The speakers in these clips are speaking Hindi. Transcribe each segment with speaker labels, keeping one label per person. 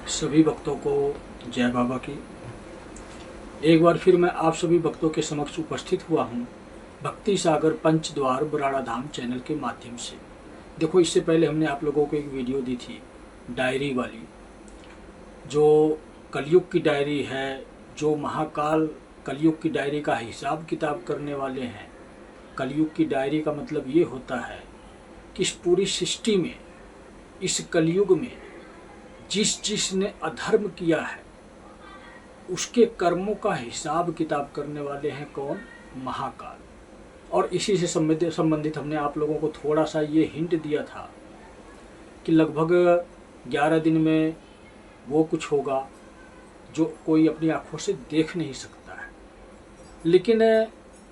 Speaker 1: सभी भक्तों को जय बाबा की। एक बार फिर मैं आप सभी भक्तों के समक्ष उपस्थित हुआ हूँ भक्ति सागर पंच द्वार बराड़ा धाम चैनल के माध्यम से। देखो, इससे पहले हमने आप लोगों को एक वीडियो दी थी डायरी वाली, जो कलयुग की डायरी है, जो महाकाल कलयुग की डायरी का हिसाब किताब करने वाले हैं। कलयुग की डायरी का मतलब ये होता है कि इस पूरी सृष्टि में, इस कलयुग में जिसने अधर्म किया है उसके कर्मों का हिसाब किताब करने वाले हैं कौन? महाकाल। और इसी से संबंधित हमने आप लोगों को थोड़ा सा ये हिंट दिया था कि लगभग 11 दिन में वो कुछ होगा जो कोई अपनी आंखों से देख नहीं सकता है, लेकिन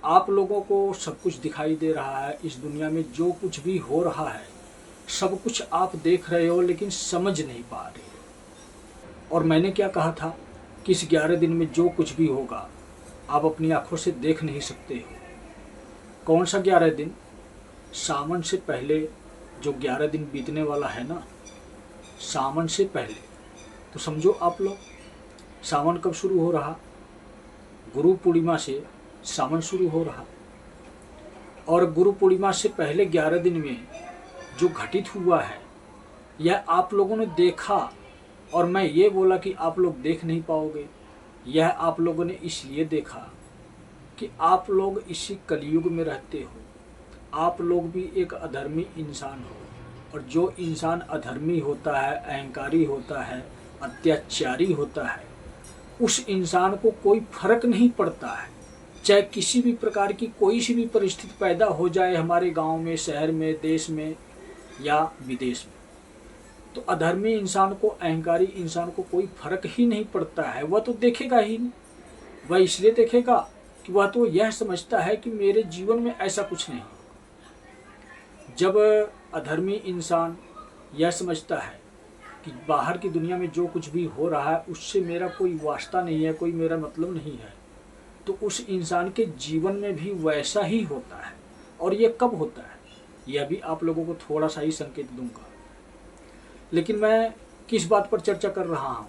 Speaker 1: आप लोगों को सब कुछ दिखाई दे रहा है। इस दुनिया में जो कुछ भी हो रहा है सब कुछ आप देख रहे हो, लेकिन समझ नहीं पा रहे हो। और मैंने क्या कहा था कि इस 11 दिन में जो कुछ भी होगा आप अपनी आंखों से देख नहीं सकते हो। कौन सा 11 दिन? सावन से पहले जो 11 दिन बीतने वाला है ना, सावन से पहले। तो समझो आप लोग, सावन कब शुरू हो रहा? गुरु पूर्णिमा से सावन शुरू हो रहा। और गुरु पूर्णिमा से पहले 11 दिन में जो घटित हुआ है यह आप लोगों ने देखा। और मैं ये बोला कि आप लोग देख नहीं पाओगे, यह आप लोगों ने इसलिए देखा कि आप लोग इसी कलयुग में रहते हो। आप लोग भी एक अधर्मी इंसान हो, और जो इंसान अधर्मी होता है, अहंकारी होता है, अत्याचारी होता है, उस इंसान को कोई फर्क नहीं पड़ता है। चाहे किसी भी प्रकार की कोई सी भी परिस्थिति पैदा हो जाए हमारे गांव में, शहर में, देश में या विदेश में, तो अधर्मी इंसान को, अहंकारी इंसान को कोई फर्क ही नहीं पड़ता है। वह तो देखेगा ही नहीं। वह इसलिए देखेगा कि वह तो यह समझता है कि मेरे जीवन में ऐसा कुछ नहीं। जब अधर्मी इंसान यह समझता है कि बाहर की दुनिया में जो कुछ भी हो रहा है उससे मेरा कोई वास्ता नहीं है, कोई मेरा मतलब नहीं है, तो उस इंसान के जीवन में भी वैसा ही होता है। और ये कब होता है यह भी आप लोगों को थोड़ा सा ही संकेत दूंगा। लेकिन मैं किस बात पर चर्चा कर रहा हूँ?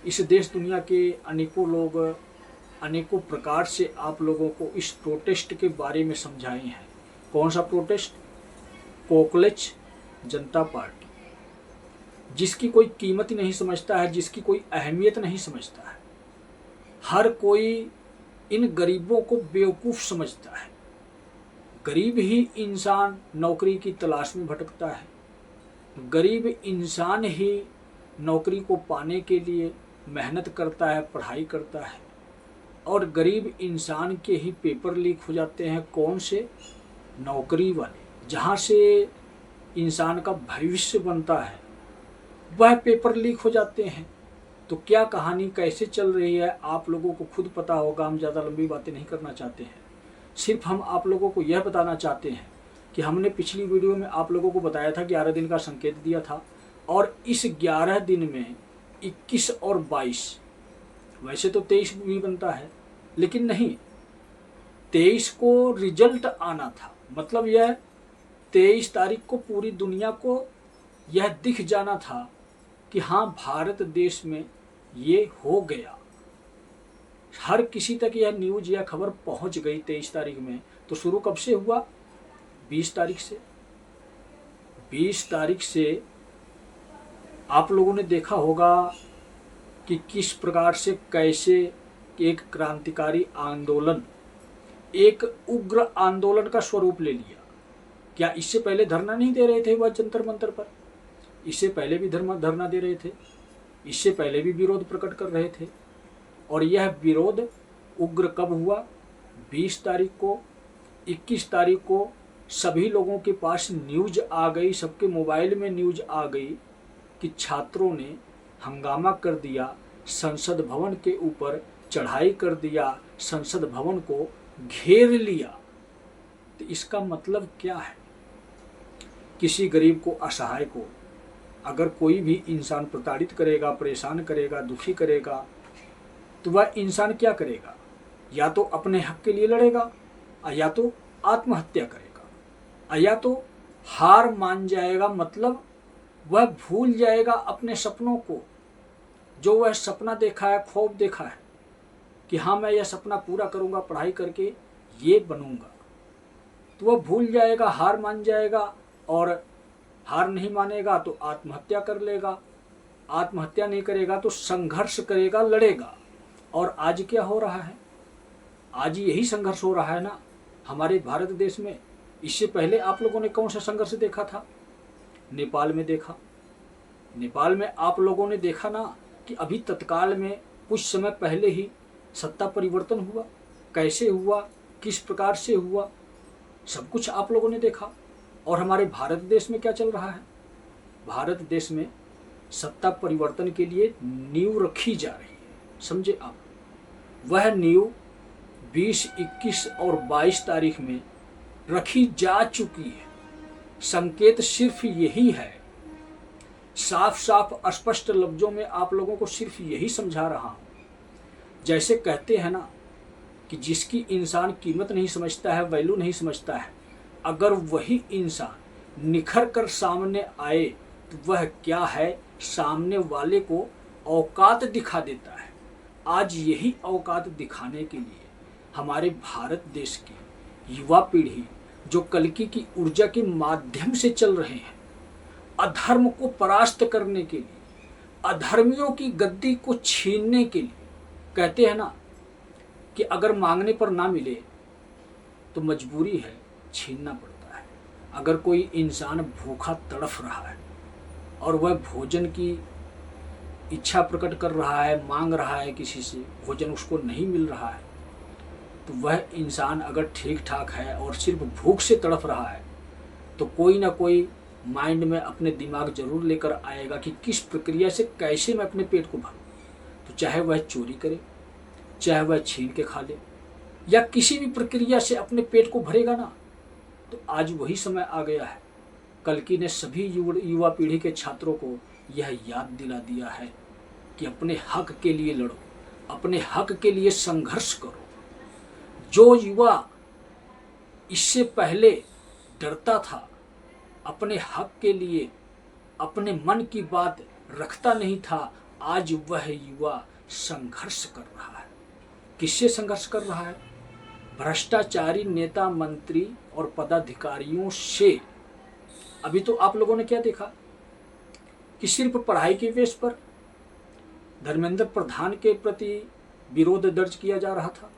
Speaker 1: इस देश दुनिया के अनेकों लोग अनेकों प्रकार से आप लोगों को इस प्रोटेस्ट के बारे में समझाए हैं। कौन सा प्रोटेस्ट? कोकलेच जनता पार्टी, जिसकी कोई कीमत ही नहीं समझता है, जिसकी कोई अहमियत नहीं समझता है। हर कोई इन गरीबों को बेवकूफ़ समझता है। गरीब ही इंसान नौकरी की तलाश में भटकता है। गरीब इंसान ही नौकरी को पाने के लिए मेहनत करता है, पढ़ाई करता है। और गरीब इंसान के ही पेपर लीक हो जाते हैं। कौन से? नौकरी वाले, जहाँ से इंसान का भविष्य बनता है, वह पेपर लीक हो जाते हैं। तो क्या कहानी कैसे चल रही है आप लोगों को खुद पता होगा। हम ज़्यादा लंबी बातें नहीं करना चाहते हैं, सिर्फ हम आप लोगों को यह बताना चाहते हैं कि हमने पिछली वीडियो में आप लोगों को बताया था 11 दिन का संकेत दिया था। और इस 11 दिन में 21 और 22, वैसे तो 23 भी बनता है, लेकिन नहीं, 23 को रिजल्ट आना था। मतलब यह 23 तारीख को पूरी दुनिया को यह दिख जाना था कि हाँ, भारत देश में ये हो गया। हर किसी तक यह न्यूज़ या खबर पहुंच गई 23 तारीख में। तो शुरू कब से हुआ? 20 तारीख से। 20 तारीख से आप लोगों ने देखा होगा कि किस प्रकार से, कैसे एक क्रांतिकारी आंदोलन, एक उग्र आंदोलन का स्वरूप ले लिया। क्या इससे पहले धरना नहीं दे रहे थे वह जंतर मंतर पर? इससे पहले भी धरना दे रहे थे, इससे पहले भी विरोध प्रकट कर रहे थे। और यह विरोध उग्र कब हुआ? 20 तारीख को। 21 तारीख को सभी लोगों के पास न्यूज़ आ गई, सबके मोबाइल में न्यूज़ आ गई कि छात्रों ने हंगामा कर दिया, संसद भवन के ऊपर चढ़ाई कर दिया, संसद भवन को घेर लिया। तो इसका मतलब क्या है? किसी गरीब को, असहाय को अगर कोई भी इंसान प्रताड़ित करेगा, परेशान करेगा, दुखी करेगा, तो वह इंसान क्या करेगा? या तो अपने हक के लिए लड़ेगा, या तो आत्महत्या करेगा, या तो हार मान जाएगा। मतलब वह भूल जाएगा अपने सपनों को, जो वह सपना देखा है, ख्वाब देखा है कि हाँ मैं यह सपना पूरा करूँगा, पढ़ाई करके ये बनूँगा, तो वह भूल जाएगा, हार मान जाएगा, और हार नहीं मानेगा तो आत्महत्या कर लेगा, आत्महत्या नहीं करेगा तो संघर्ष करेगा, लड़ेगा। और आज क्या हो रहा है? आज यही संघर्ष हो रहा है ना हमारे भारत देश में। इससे पहले आप लोगों ने कौन सा संघर्ष देखा था? नेपाल में देखा। नेपाल में आप लोगों ने देखा ना कि अभी तत्काल में कुछ समय पहले ही सत्ता परिवर्तन हुआ, कैसे हुआ, किस प्रकार से हुआ, सब कुछ आप लोगों ने देखा। और हमारे भारत देश में क्या चल रहा है? भारत देश में सत्ता परिवर्तन के लिए नींव रखी जा रही है, समझे आप। वह नींव 20, 21 और 22 तारीख में रखी जा चुकी है। संकेत सिर्फ यही है, साफ साफ स्पष्ट लफ्जों में आप लोगों को सिर्फ यही समझा रहा हूं। जैसे कहते हैं ना कि जिसकी इंसान कीमत नहीं समझता है, वैल्यू नहीं समझता है, अगर वही इंसान निखर कर सामने आए तो वह क्या है, सामने वाले को औकात दिखा देता है। आज यही औकात दिखाने के लिए हमारे भारत देश की युवा पीढ़ी जो कल्कि की ऊर्जा के माध्यम से चल रहे हैं, अधर्म को परास्त करने के लिए, अधर्मियों की गद्दी को छीनने के लिए। कहते हैं ना कि अगर मांगने पर ना मिले तो मजबूरी है, छीनना पड़ता है। अगर कोई इंसान भूखा तड़फ रहा है और वह भोजन की इच्छा प्रकट कर रहा है, मांग रहा है किसी से, भोजन उसको नहीं मिल रहा है, तो वह इंसान अगर ठीक ठाक है और सिर्फ भूख से तड़फ रहा है तो कोई ना कोई माइंड में अपने दिमाग जरूर लेकर आएगा कि किस प्रक्रिया से कैसे मैं अपने पेट को भरूं। तो चाहे वह चोरी करे, चाहे वह छीन के खा ले, या किसी भी प्रक्रिया से अपने पेट को भरेगा ना। तो आज वही समय आ गया है। कल्कि ने सभी युवा पीढ़ी के छात्रों को यह याद दिला दिया है कि अपने हक के लिए लड़ो, अपने हक के लिए संघर्ष करो। जो युवा इससे पहले डरता था, अपने हक के लिए अपने मन की बात रखता नहीं था, आज वह युवा संघर्ष कर रहा है। किससे संघर्ष कर रहा है? भ्रष्टाचारी नेता, मंत्री और पदाधिकारियों से। अभी तो आप लोगों ने क्या देखा कि सिर्फ पढ़ाई के बेस पर धर्मेंद्र प्रधान के प्रति विरोध दर्ज किया जा रहा था,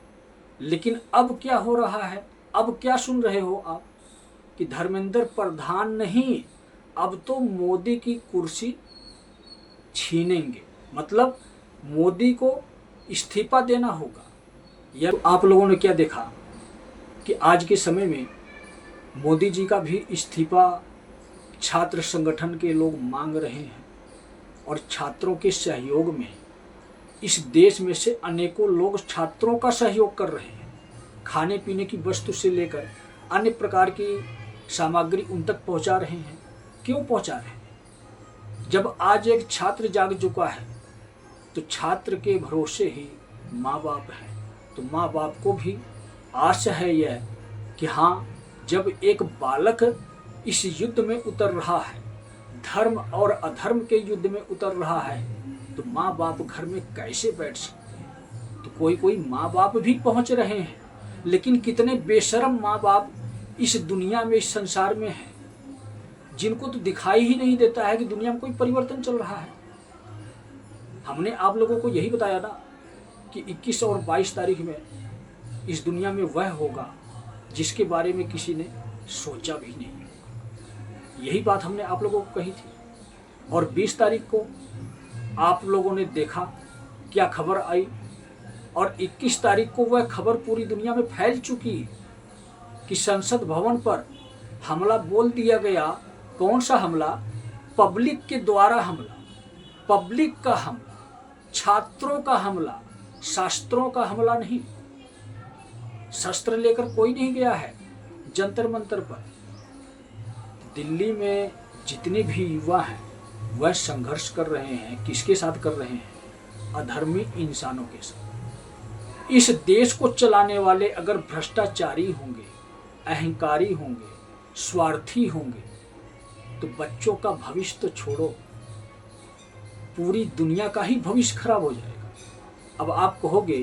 Speaker 1: लेकिन अब क्या हो रहा है? अब क्या सुन रहे हो आप कि धर्मेंद्र प्रधान नहीं, अब तो मोदी की कुर्सी छीनेंगे, मतलब मोदी को इस्तीफा देना होगा। यह आप लोगों ने क्या देखा कि आज के समय में मोदी जी का भी इस्तीफा छात्र संगठन के लोग मांग रहे हैं, और छात्रों के सहयोग में इस देश में से अनेकों लोग छात्रों का सहयोग कर रहे हैं। खाने पीने की वस्तु से लेकर अन्य प्रकार की सामग्री उन तक पहुंचा रहे हैं। क्यों पहुंचा रहे हैं? जब आज एक छात्र जाग चुका है तो छात्र के भरोसे ही माँ बाप है, तो माँ बाप को भी आशा है यह कि हाँ, जब एक बालक इस युद्ध में उतर रहा है, धर्म और अधर्म के युद्ध में उतर रहा है, तो माँ बाप घर में कैसे बैठ सकते हैं? तो कोई कोई माँ बाप भी पहुंच रहे हैं, लेकिन कितने बेशर्म माँ बाप इस दुनिया में, इस संसार में हैं, जिनको तो दिखाई ही नहीं देता है कि दुनिया में कोई परिवर्तन चल रहा है। हमने आप लोगों को यही बताया ना कि 21 और 22 तारीख में इस दुनिया में वह होगा जिसके बारे में किसी ने सोचा भी नहीं। यही बात हमने आप लोगों को कही थी। और 20 तारीख को आप लोगों ने देखा क्या खबर आई, और 21 तारीख को वह खबर पूरी दुनिया में फैल चुकी कि संसद भवन पर हमला बोल दिया गया। कौन सा हमला? पब्लिक के द्वारा हमला, पब्लिक का हमला, छात्रों का हमला, शास्त्रों का हमला नहीं। शस्त्र लेकर कोई नहीं गया है जंतर मंतर पर। दिल्ली में जितने भी युवा हैं वह संघर्ष कर रहे हैं। किसके साथ कर रहे हैं? अधर्मी इंसानों के साथ। इस देश को चलाने वाले अगर भ्रष्टाचारी होंगे, अहंकारी होंगे, स्वार्थी होंगे, तो बच्चों का भविष्य तो छोड़ो, पूरी दुनिया का ही भविष्य खराब हो जाएगा। अब आप कहोगे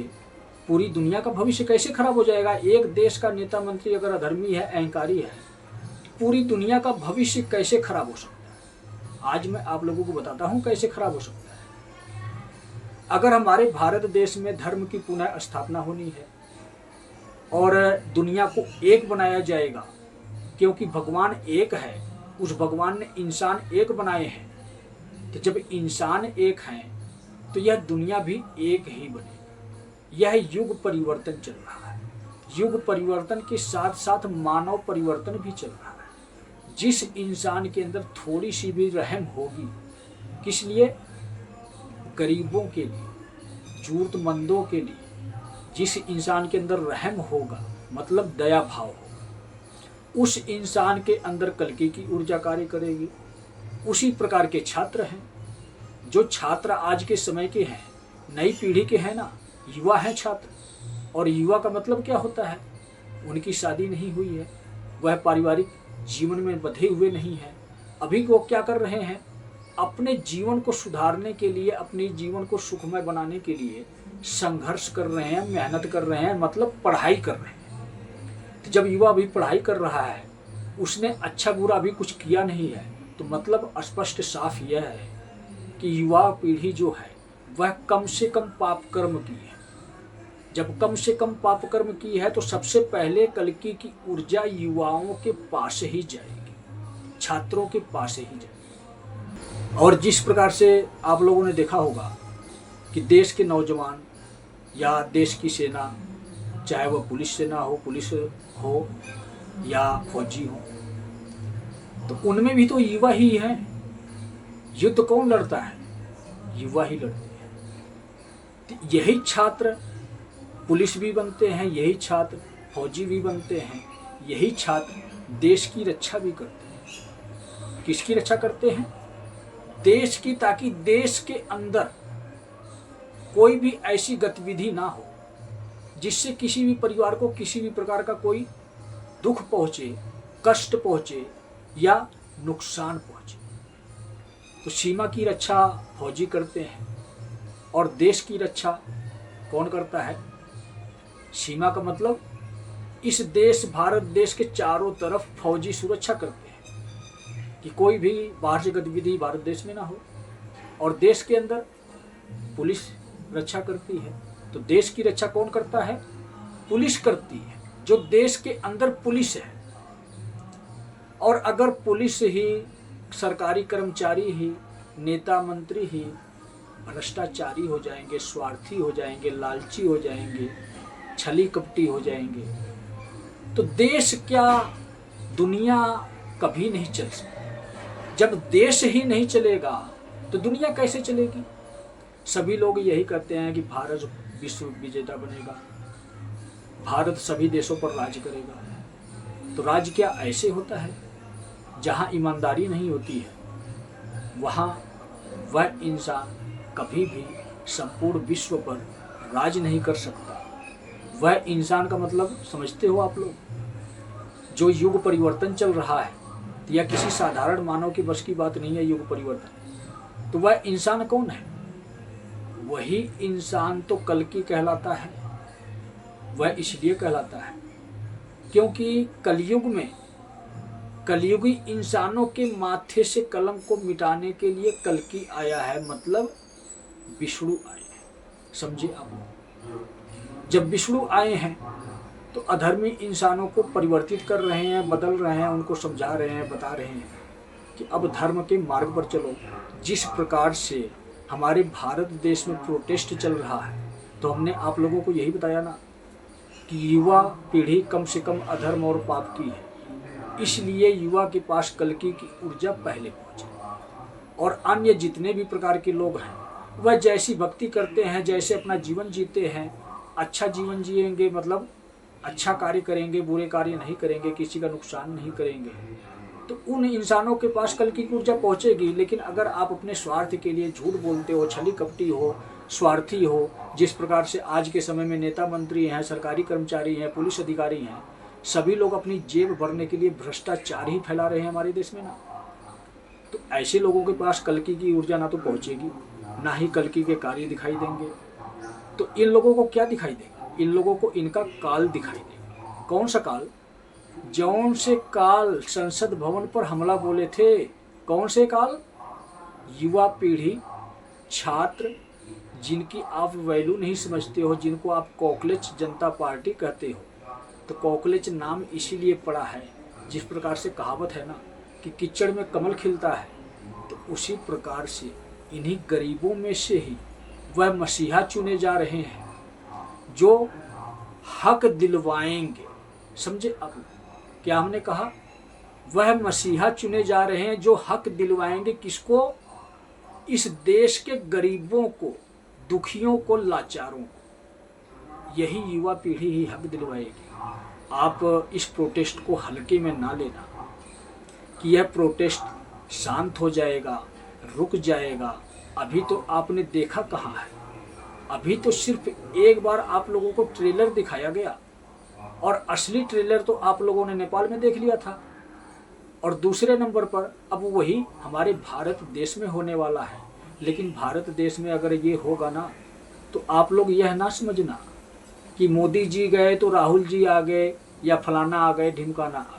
Speaker 1: पूरी दुनिया का भविष्य कैसे खराब हो जाएगा? एक देश का नेता मंत्री अगर अधर्मी है, अहंकारी है, पूरी दुनिया का भविष्य कैसे खराब हो सकता है? आज मैं आप लोगों को बताता हूं कैसे खराब हो सकता है। अगर हमारे भारत देश में धर्म की पुनः स्थापना होनी है और दुनिया को एक बनाया जाएगा, क्योंकि भगवान एक है, उस भगवान ने इंसान एक बनाए हैं, तो जब इंसान एक हैं तो यह दुनिया भी एक ही बनेगी। यह युग परिवर्तन चल रहा है। युग परिवर्तन के साथ साथ मानव परिवर्तन भी चल रहा है। जिस इंसान के अंदर थोड़ी सी भी रहम होगी, किस लिए? गरीबों के लिए, जरूरतमंदों के लिए। जिस इंसान के अंदर रहम होगा मतलब दया भाव होगा, उस इंसान के अंदर कल्कि की ऊर्जा कार्य करेगी। उसी प्रकार के छात्र हैं। जो छात्र आज के समय के हैं, नई पीढ़ी के हैं ना, युवा हैं छात्र। और युवा का मतलब क्या होता है? उनकी शादी नहीं हुई है, वह पारिवारिक जीवन में बंधे हुए नहीं है। अभी वो क्या कर रहे हैं? अपने जीवन को सुधारने के लिए, अपने जीवन को सुखमय बनाने के लिए संघर्ष कर रहे हैं, मेहनत कर रहे हैं, मतलब पढ़ाई कर रहे हैं। तो जब युवा अभी पढ़ाई कर रहा है, उसने अच्छा बुरा अभी कुछ किया नहीं है, तो मतलब स्पष्ट साफ यह है कि युवा पीढ़ी जो है वह कम से कम पाप कर्म की है। जब कम से कम पाप कर्म की है तो सबसे पहले कल्कि की ऊर्जा युवाओं के पास ही जाएगी, छात्रों के पास ही जाएगी। और जिस प्रकार से आप लोगों ने देखा होगा कि देश के नौजवान या देश की सेना, चाहे वह पुलिस सेना हो, पुलिस हो या फौजी हो, तो उनमें भी तो युवा ही है। युद्ध कौन लड़ता है? युवा ही लड़ते हैं। तो यही छात्र पुलिस भी बनते हैं, यही छात्र फौजी भी बनते हैं, यही छात्र देश की रक्षा भी करते हैं। किसकी रक्षा करते हैं? देश की, ताकि देश के अंदर कोई भी ऐसी गतिविधि ना हो जिससे किसी भी परिवार को किसी भी प्रकार का कोई दुख पहुंचे, कष्ट पहुंचे या नुकसान पहुंचे। तो सीमा की रक्षा फौजी करते हैं। और देश की रक्षा कौन करता है? सीमा का मतलब इस देश, भारत देश के चारों तरफ फौजी सुरक्षा करते हैं कि कोई भी बाहर से गतिविधि भारत देश में ना हो। और देश के अंदर पुलिस रक्षा करती है। तो देश की रक्षा कौन करता है? पुलिस करती है, जो देश के अंदर पुलिस है। और अगर पुलिस ही, सरकारी कर्मचारी ही, नेता मंत्री ही भ्रष्टाचारी हो जाएंगे, स्वार्थी हो जाएंगे, लालची हो जाएंगे, छली कपटी हो जाएंगे, तो देश क्या, दुनिया कभी नहीं चल सकती। जब देश ही नहीं चलेगा तो दुनिया कैसे चलेगी? सभी लोग यही कहते हैं कि भारत विश्व विजेता बनेगा, भारत सभी देशों पर राज करेगा। तो राज क्या ऐसे होता है? जहाँ ईमानदारी नहीं होती है, वहाँ वह इंसान कभी भी संपूर्ण विश्व पर राज नहीं कर सकता। वह इंसान का मतलब समझते हो आप लोग? जो युग परिवर्तन चल रहा है, यह किसी साधारण मानव के बस की बात नहीं है युग परिवर्तन। तो वह इंसान कौन है? वही इंसान तो कल्कि कहलाता है। वह इसलिए कहलाता है क्योंकि कलयुग में, कलयुगी इंसानों के माथे से कलम को मिटाने के लिए कल्कि आया है, मतलब विष्णु आए हैं। समझे आप लोग? जब विष्णु आए हैं तो अधर्मी इंसानों को परिवर्तित कर रहे हैं, बदल रहे हैं, उनको समझा रहे हैं, बता रहे हैं कि अब धर्म के मार्ग पर चलो। जिस प्रकार से हमारे भारत देश में प्रोटेस्ट चल रहा है, तो हमने आप लोगों को यही बताया ना कि युवा पीढ़ी कम से कम अधर्म और पाप की है। इसलिए युवा के पास कल्कि की ऊर्जा पहले पहुंचे। और अन्य जितने भी प्रकार के लोग हैं, वह जैसी भक्ति करते हैं, जैसे अपना जीवन जीते हैं, अच्छा जीवन जिएंगे, मतलब अच्छा कार्य करेंगे, बुरे कार्य नहीं करेंगे, किसी का नुकसान नहीं करेंगे, तो उन इंसानों के पास कल्कि की ऊर्जा पहुंचेगी। लेकिन अगर आप अपने स्वार्थ के लिए झूठ बोलते हो, छली कपटी हो, स्वार्थी हो, जिस प्रकार से आज के समय में नेता मंत्री हैं, सरकारी कर्मचारी हैं, पुलिस अधिकारी हैं, सभी लोग अपनी जेब भरने के लिए भ्रष्टाचार ही फैला रहे हैं हमारे देश में ना, तो ऐसे लोगों के पास कल्कि की ऊर्जा ना तो पहुंचेगी ना ही कल्कि के कार्य दिखाई देंगे। तो इन लोगों को क्या दिखाई देगा? इन लोगों को इनका काल दिखाई देगा। कौन सा काल? जौन से काल संसद भवन पर हमला बोले थे। कौन से काल? युवा पीढ़ी, छात्र, जिनकी आप वैल्यू नहीं समझते हो, जिनको आप कॉकरोच जनता पार्टी कहते हो। तो कॉकरोच नाम इसीलिए पड़ा है, जिस प्रकार से कहावत है ना कि कीचड़ में कमल खिलता है, तो उसी प्रकार से इन्हीं गरीबों में से ही वह मसीहा चुने जा रहे हैं जो हक दिलवाएंगे। समझे आप? क्या हमने कहा? वह मसीहा चुने जा रहे हैं जो हक दिलवाएंगे। किसको? इस देश के गरीबों को, दुखियों को, लाचारों को। यही युवा पीढ़ी ही हक दिलवाएगी। आप इस प्रोटेस्ट को हल्के में ना लेना कि यह प्रोटेस्ट शांत हो जाएगा, रुक जाएगा। अभी तो आपने देखा कहाँ है? अभी तो सिर्फ एक बार आप लोगों को ट्रेलर दिखाया गया, और असली ट्रेलर तो आप लोगों ने नेपाल में देख लिया था। और दूसरे नंबर पर अब वही हमारे भारत देश में होने वाला है। लेकिन भारत देश में अगर ये होगा ना, तो आप लोग यह ना समझना कि मोदी जी गए तो राहुल जी आ गए, या फलाना आ गए, ढिमकाना आ गए।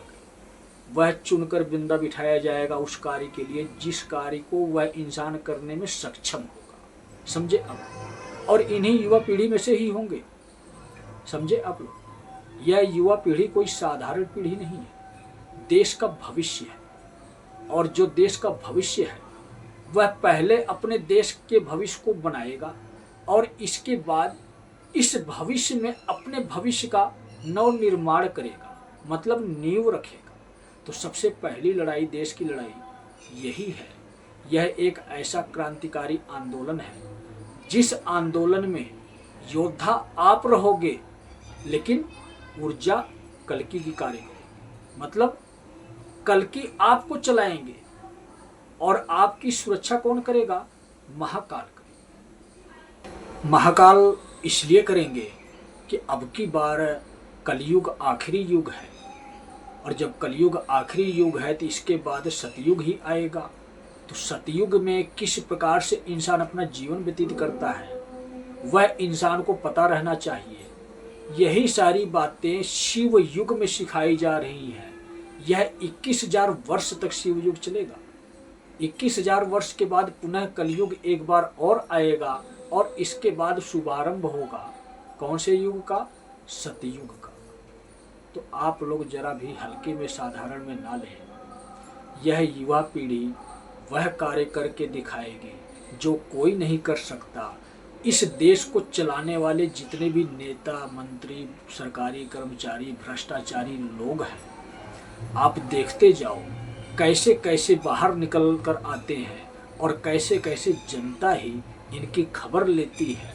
Speaker 1: वह चुनकर बिंदा बिठाया जाएगा उस कार्य के लिए जिस कार्य को वह इंसान करने में सक्षम होगा। समझे अब? और इन्हीं युवा पीढ़ी में से ही होंगे। समझे आप लोग? यह युवा पीढ़ी कोई साधारण पीढ़ी नहीं है, देश का भविष्य है। और जो देश का भविष्य है वह पहले अपने देश के भविष्य को बनाएगा, और इसके बाद इस भविष्य में अपने भविष्य का नव निर्माण करेगा, मतलब नींव रखेगा। तो सबसे पहली लड़ाई, देश की लड़ाई यही है। यह एक ऐसा क्रांतिकारी आंदोलन है जिस आंदोलन में योद्धा आप रहोगे, लेकिन ऊर्जा कल्कि की कार्य करेगी। मतलब कल्कि आपको चलाएंगे, और आपकी सुरक्षा कौन करेगा? महाकाल करेगा। महाकाल इसलिए करेंगे कि अब की बार कलयुग आखिरी युग है, और जब कलयुग आखिरी युग है तो इसके बाद सतयुग ही आएगा। तो सतयुग में किस प्रकार से इंसान अपना जीवन व्यतीत करता है वह इंसान को पता रहना चाहिए। यही सारी बातें शिव युग में सिखाई जा रही हैं। यह 21,000 वर्ष तक शिव युग चलेगा। 21,000 वर्ष के बाद पुनः कलयुग एक बार और आएगा, और इसके बाद शुभारंभ होगा कौन से युग का? सतयुग का। तो आप लोग जरा भी हल्के में, साधारण में ना लें। यह युवा पीढ़ी वह कार्य करके दिखाएगी जो कोई नहीं कर सकता। इस देश को चलाने वाले जितने भी नेता, मंत्री, सरकारी कर्मचारी, भ्रष्टाचारी लोग हैं, आप देखते जाओ कैसे कैसे बाहर निकल कर आते हैं, और कैसे कैसे जनता ही इनकी खबर लेती है।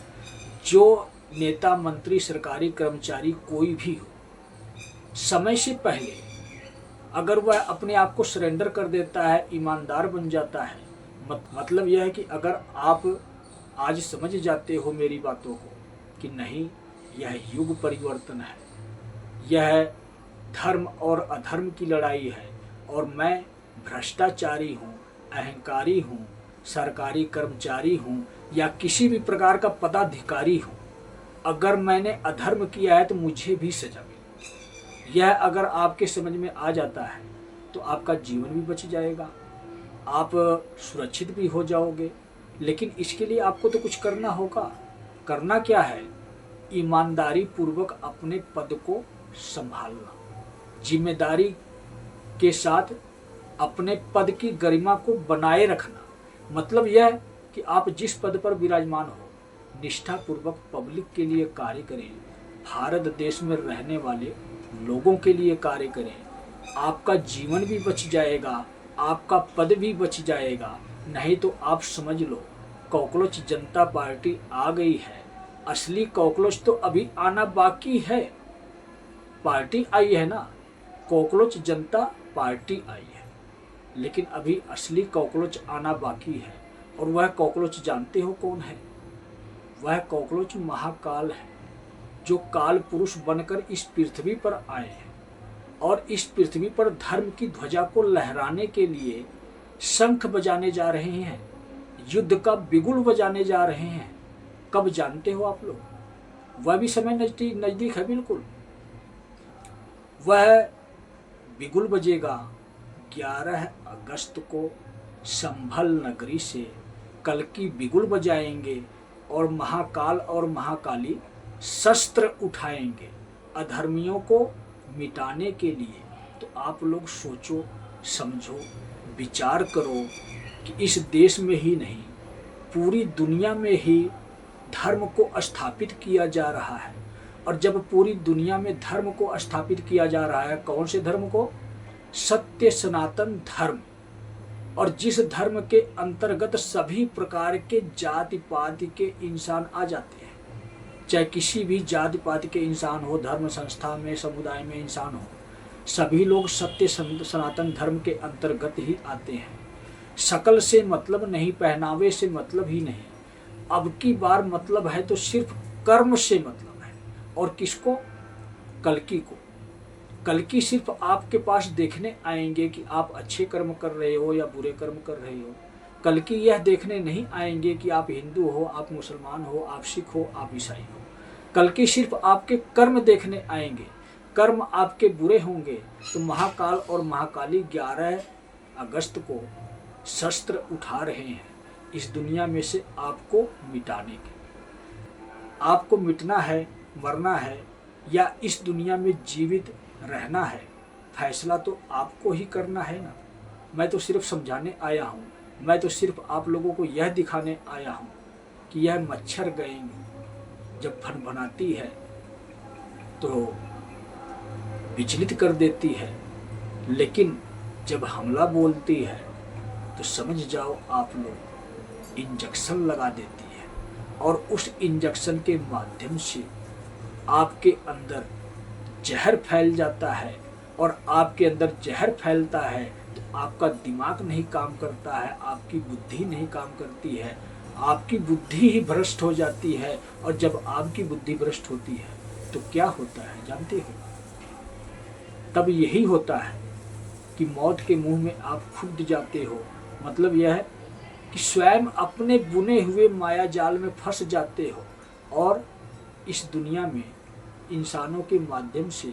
Speaker 1: जो नेता, मंत्री, सरकारी कर्मचारी कोई भी हो, समय से पहले अगर वह अपने आप को सरेंडर कर देता है, ईमानदार बन जाता है, मतलब यह है कि अगर आप आज समझ जाते हो मेरी बातों को कि नहीं, यह युग परिवर्तन है, यह धर्म और अधर्म की लड़ाई है, और मैं भ्रष्टाचारी हूँ, अहंकारी हूँ, सरकारी कर्मचारी हूँ, या किसी भी प्रकार का पदाधिकारी हूँ, अगर मैंने अधर्म किया है तो मुझे भी सजा मिले। यह अगर आपके समझ में आ जाता है तो आपका जीवन भी बच जाएगा, आप सुरक्षित भी हो जाओगे। लेकिन इसके लिए आपको तो कुछ करना होगा। करना क्या है? ईमानदारी पूर्वक अपने पद को संभालना, जिम्मेदारी के साथ अपने पद की गरिमा को बनाए रखना। मतलब यह कि आप जिस पद पर विराजमान हो, निष्ठापूर्वक पब्लिक के लिए कार्य करें, भारत देश में रहने वाले लोगों के लिए कार्य करें। आपका जीवन भी बच जाएगा, आपका पद भी बच जाएगा। नहीं तो आप समझ लो कॉकरोच जनता पार्टी आ गई है। असली कॉकरोच तो अभी आना बाकी है। पार्टी आई है ना, कॉकरोच जनता पार्टी आई है, लेकिन अभी असली कॉकरोच आना बाकी है। और वह कॉकरोच जानते हो कौन है? वह कॉकरोच महाकाल है, जो काल पुरुष बनकर इस पृथ्वी पर आए हैं, और इस पृथ्वी पर धर्म की ध्वजा को लहराने के लिए शंख बजाने जा रहे हैं। युद्ध का बिगुल बजाने जा रहे हैं। कब जानते हो आप लोग? वह भी समय नजदीक है बिल्कुल। वह बिगुल बजेगा 11 अगस्त को संभल नगरी से। कल्कि बिगुल बजाएंगे और महाकाल और महाकाली शस्त्र उठाएंगे अधर्मियों को मिटाने के लिए। तो आप लोग सोचो, समझो, विचार करो कि इस देश में ही नहीं, पूरी दुनिया में ही धर्म को स्थापित किया जा रहा है। और जब पूरी दुनिया में धर्म को स्थापित किया जा रहा है, कौन से धर्म को? सत्य सनातन धर्म। और जिस धर्म के अंतर्गत सभी प्रकार के जाति पाति के इंसान आ जाते हैं, चाहे किसी भी जाति पाति के इंसान हो, धर्म संस्था में, समुदाय में इंसान हो, सभी लोग सत्य सनातन धर्म के अंतर्गत ही आते हैं। शकल से मतलब नहीं, पहनावे से मतलब ही नहीं, अब की बार मतलब है तो सिर्फ कर्म से मतलब है। और किसको? कल्कि को। कल्कि सिर्फ आपके पास देखने आएंगे कि आप अच्छे कर्म कर रहे हो या बुरे कर्म कर रहे हो। कल्कि यह देखने नहीं आएंगे कि आप हिंदू हो, आप मुसलमान हो, आप सिख हो, आप ईसाई हो। कल्कि सिर्फ आपके कर्म देखने आएंगे। कर्म आपके बुरे होंगे तो महाकाल और महाकाली 11 अगस्त को शस्त्र उठा रहे हैं इस दुनिया में से आपको मिटाने के। आपको मिटना है, मरना है, या इस दुनिया में जीवित रहना है, फैसला तो आपको ही करना है ना। मैं तो सिर्फ समझाने आया हूँ, मैं तो सिर्फ आप लोगों को यह दिखाने आया हूँ कि यह मच्छर गैंग जब भनभनाती है तो विचलित कर देती है, लेकिन जब हमला बोलती है तो समझ जाओ आप लोग इंजेक्शन लगा देती है। और उस इंजेक्शन के माध्यम से आपके अंदर जहर फैल जाता है। और आपके अंदर जहर फैलता है तो आपका दिमाग नहीं काम करता है, आपकी बुद्धि नहीं काम करती है, आपकी बुद्धि ही भ्रष्ट हो जाती है। और जब आपकी बुद्धि भ्रष्ट होती है तो क्या होता है जानते हो? तब यही होता है कि मौत के मुंह में आप खुद जाते हो। मतलब यह है कि स्वयं अपने बुने हुए माया जाल में फंस जाते हो और इस दुनिया में इंसानों के माध्यम से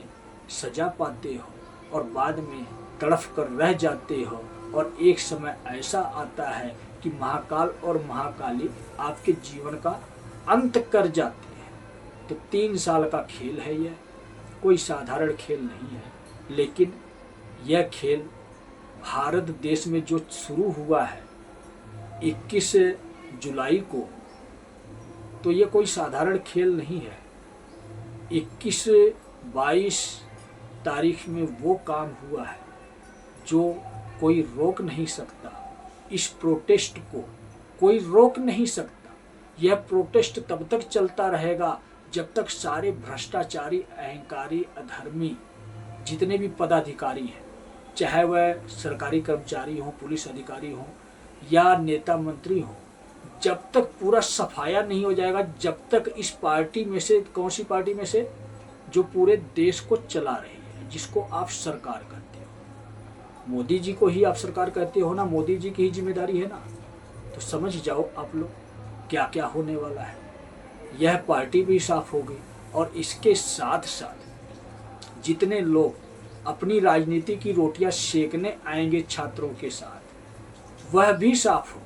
Speaker 1: सजा पाते हो और बाद में तड़फ कर रह जाते हो। और एक समय ऐसा आता है कि महाकाल और महाकाली आपके जीवन का अंत कर जाती है। तो 3 साल का खेल है यह, कोई साधारण खेल नहीं है। लेकिन यह खेल भारत देश में जो शुरू हुआ है 21 जुलाई को, तो ये कोई साधारण खेल नहीं है। 21-22 तारीख में वो काम हुआ है जो कोई रोक नहीं सकता। इस प्रोटेस्ट को कोई रोक नहीं सकता। यह प्रोटेस्ट तब तक चलता रहेगा जब तक सारे भ्रष्टाचारी, अहंकारी, अधर्मी जितने भी पदाधिकारी हैं, चाहे वह सरकारी कर्मचारी हों, पुलिस अधिकारी हों या नेता मंत्री हों, जब तक पूरा सफाया नहीं हो जाएगा, जब तक इस पार्टी में से, कौन सी पार्टी में से, जो पूरे देश को चला रही है, जिसको आप सरकार कहते हो, मोदी जी को ही आप सरकार कहते हो ना, मोदी जी की ही जिम्मेदारी है ना। तो समझ जाओ आप लोग क्या क्या होने वाला है। यह पार्टी भी साफ होगी और इसके साथ साथ जितने लोग अपनी राजनीति की रोटियां सेकने आएंगे छात्रों के साथ, वह भी साफ हो।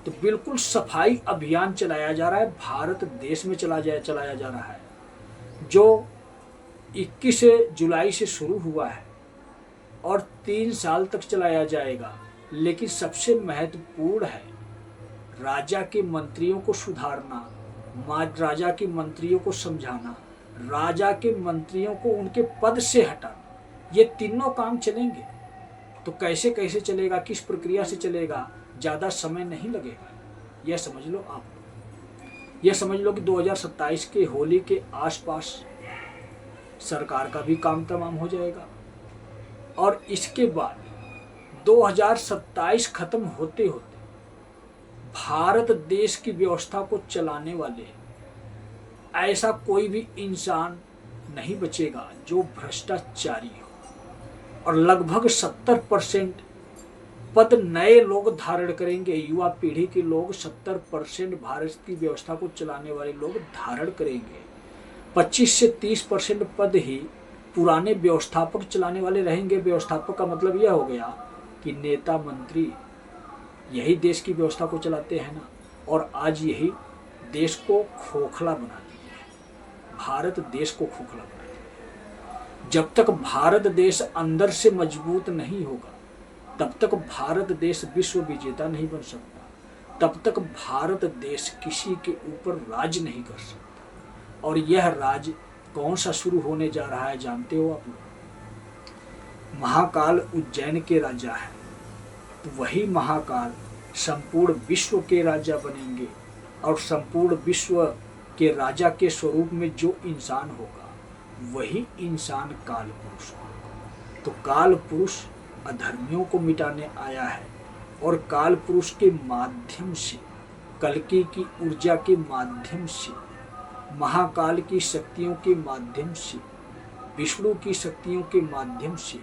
Speaker 1: तो बिल्कुल सफाई अभियान चलाया जा रहा है, भारत देश में चलाया जा रहा है, जो 21 जुलाई से शुरू हुआ है और 3 साल तक चलाया जाएगा। लेकिन सबसे महत्वपूर्ण है राजा के मंत्रियों को सुधारना, राजा के मंत्रियों को समझाना, राजा के मंत्रियों को उनके पद से हटाना। ये तीनों काम चलेंगे तो कैसे कैसे चलेगा, किस प्रक्रिया से चलेगा, ज़्यादा समय नहीं लगेगा। यह समझ लो आप, यह समझ लो कि 2027 के होली के आसपास सरकार का भी काम तमाम हो जाएगा और इसके बाद 2027 खत्म होते होते भारत देश की व्यवस्था को चलाने वाले ऐसा कोई भी इंसान नहीं बचेगा जो भ्रष्टाचारी हो। और लगभग 70% पद नए लोग धारण करेंगे। युवा पीढ़ी के लोग 70% भारत की व्यवस्था को चलाने वाले लोग धारण करेंगे। 25 से 30% पद ही पुराने व्यवस्थापक चलाने वाले रहेंगे। व्यवस्थापक का मतलब यह हो गया कि नेता मंत्री यही देश की व्यवस्था को चलाते हैं ना, और आज यही देश को खोखला बना दिया है। भारत देश को खोखला बना दिया। जब तक भारत देश अंदर से मजबूत नहीं होगा तब तक भारत देश विश्व विजेता नहीं बन सकता, तब तक भारत देश किसी के ऊपर राज नहीं कर सकता। और यह राज कौन सा शुरू होने जा रहा है जानते हो आप लोग? महाकाल उज्जैन के राजा है, तो वही महाकाल संपूर्ण विश्व के राजा बनेंगे। और संपूर्ण विश्व के राजा के स्वरूप में जो इंसान होगा वही इंसान काल पुरुष होगा। तो काल पुरुष अधर्मियों को मिटाने आया है, और काल पुरुष के माध्यम से, कल्कि की ऊर्जा के माध्यम से, महाकाल की शक्तियों के माध्यम से, विष्णु की शक्तियों के माध्यम से,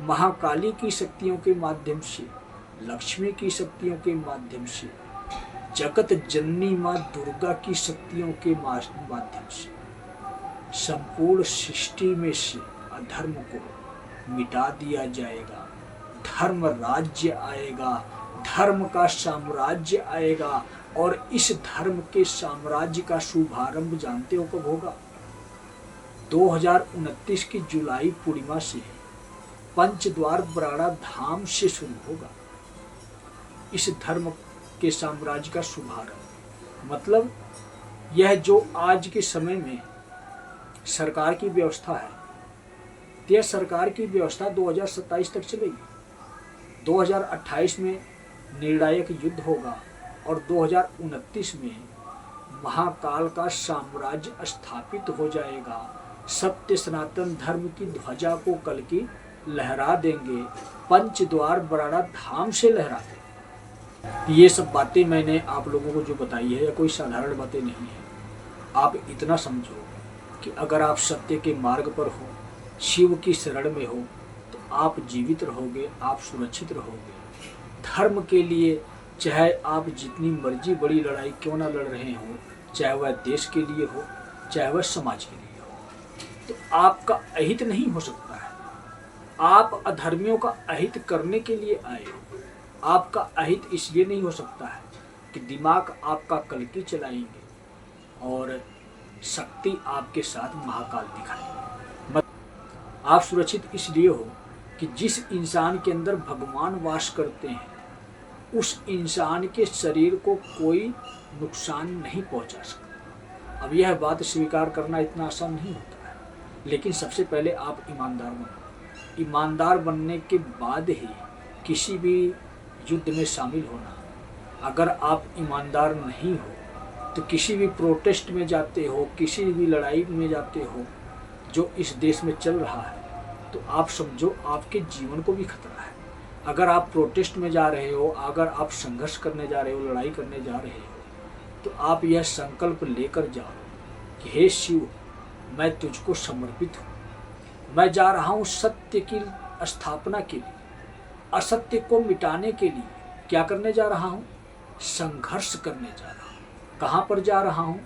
Speaker 1: महाकाली की शक्तियों के माध्यम से, लक्ष्मी की शक्तियों के माध्यम से, जगत जननी माँ दुर्गा की शक्तियों के माध्यम से संपूर्ण सृष्टि में से अधर्म को मिटा दिया जाएगा। धर्म राज्य आएगा, धर्म का साम्राज्य आएगा। और इस धर्म के साम्राज्य का शुभारंभ जानते हो कब होगा? 2029 की जुलाई पूर्णिमा से पंचद्वार बराड़ा धाम से शुरू होगा इस धर्म के साम्राज्य का शुभारंभ। मतलब यह जो आज के समय में सरकार की व्यवस्था है, यह सरकार की व्यवस्था 2027 तक चलेगी। 2028 में निर्णायक युद्ध होगा और 2029 में महाकाल का साम्राज्य स्थापित हो जाएगा। सत्य सनातन धर्म की ध्वजा को कल्कि लहरा देंगे, पंचद्वार बराड़ा धाम से लहरा देंगे। ये सब बातें मैंने आप लोगों को जो बताई है, यह कोई साधारण बातें नहीं है। आप इतना समझो कि अगर आप सत्य के मार्ग पर हो, शिव की शरण में हो, तो आप जीवित रहोगे, आप सुरक्षित रहोगे। धर्म के लिए चाहे आप जितनी मर्जी बड़ी लड़ाई क्यों ना लड़ रहे हो, चाहे वह देश के लिए हो, चाहे वह समाज के लिए हो, तो आपका अहित नहीं हो सकता है। आप अधर्मियों का अहित करने के लिए आए हो। आपका अहित इसलिए नहीं हो सकता है कि दिमाग आपका कल्कि चलाएंगे और शक्ति आपके साथ महाकाल दिखाएंगे। आप सुरक्षित इसलिए हो कि जिस इंसान के अंदर भगवान वास करते हैं उस इंसान के शरीर को कोई नुकसान नहीं पहुंचा सकता। अब यह बात स्वीकार करना इतना आसान नहीं होता है, लेकिन सबसे पहले आप ईमानदार बनो। ईमानदार बनने के बाद ही किसी भी युद्ध में शामिल होना। अगर आप ईमानदार नहीं हो तो किसी भी प्रोटेस्ट में जाते हो, किसी भी लड़ाई में जाते हो जो इस देश में चल रहा है, तो आप समझो आपके जीवन को भी खतरा है। अगर आप प्रोटेस्ट में जा रहे हो, अगर आप संघर्ष करने जा रहे हो, लड़ाई करने जा रहे हो, तो आप यह संकल्प लेकर जाओ कि हे शिव, मैं तुझको समर्पित हूँ। मैं जा रहा हूँ सत्य की स्थापना के लिए, असत्य को मिटाने के लिए। क्या करने जा रहा हूँ? संघर्ष करने जा रहा हूँ। कहाँ पर जा रहा हूँ?